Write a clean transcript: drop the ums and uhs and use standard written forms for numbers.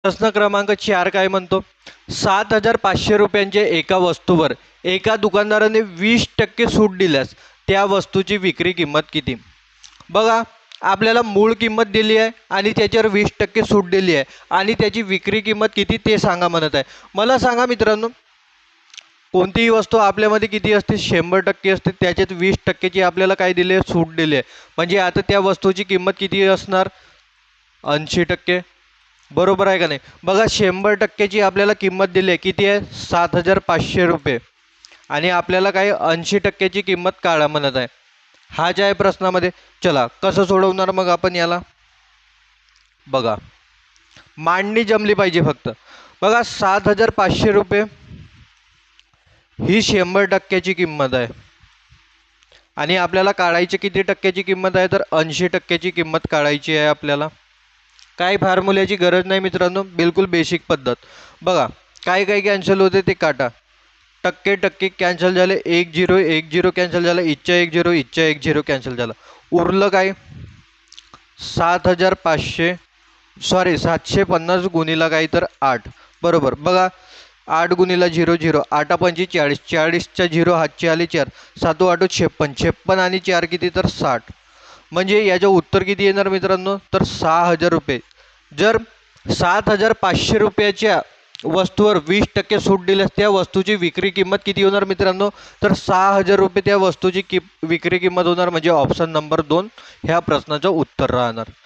प्रश्न क्रमांक 4 काय म्हणतो, 7,500 रुपयांच्या एका वस्तूवर एका दुकानदाराने 20% सूट दिल्यास त्या वस्तूची विक्री किंमत किती? बघा, आपल्याला मूळ किंमत दिली आहे आणि त्याच्यावर 20% सूट दिली आहे आणि त्याची विक्री किंमत किती ते सांगा म्हणत आहे. मला सांगा मित्रांनो, कोणतीही वस्तू आपल्यामध्ये किती असते? 100% असते. त्याच्यात 20%ची आपल्याला काय दिली आहे? सूट दिली आहे. म्हणजे आता त्या वस्तूची किंमत किती असणार? 80%. बरोबर आहे का नाही? बघा, 100%ची आपल्याला किंमत दिली आहे, किती आहे? 7,500 रुपये. आणि आपल्याला काय 80%ची किंमत काढा म्हणत आहे. हा जे आहे प्रश्नामध्ये. चला, कसं सोडवणार मग आपण याला? बघा, मांडणी जमली पाहिजे फक्त. बघा, 7,500 रुपये ही 100%ची किंमत आहे आणि आपल्याला काढायची किती टक्क्याची किंमत आहे? तर 80%ची किंमत काढायची आहे आपल्याला. काय फॉर्म्युल्याची गरज नाही मित्रांनो, बिलकुल बेसिक पद्धत. बघा, काय काय कॅन्सल होते ते काटा. टक्के टक्के कॅन्सल झाले, 1 0 1 0 कॅन्सल झालं, इच्छा 1 0 इच्छा 1 0 कॅन्सल झालं. उरलं काय? 7,500 सॉरी 750 गुणिला काय? तर 8. बरोबर. बघा, 8 गुणिला 0 0, 8 पंची 40, 40च्या 0 हातचे आले 4, 7 8 56, 56 आणि 4 किती? तर 60. म्हणजे याचं उत्तर किती येणार मित्रांनो? तर 6,000 रुपये. जर 7,500 रुपयाच्या वस्तूवर 20% सूट दिल्यास त्या वस्तूची विक्री किंमत किती होणार मित्रांनो? तर 6,000 रुपये त्या वस्तूची विक्री किंमत होणार. म्हणजे ऑप्शन नंबर 2 ह्या प्रश्नाचं उत्तर राहणार.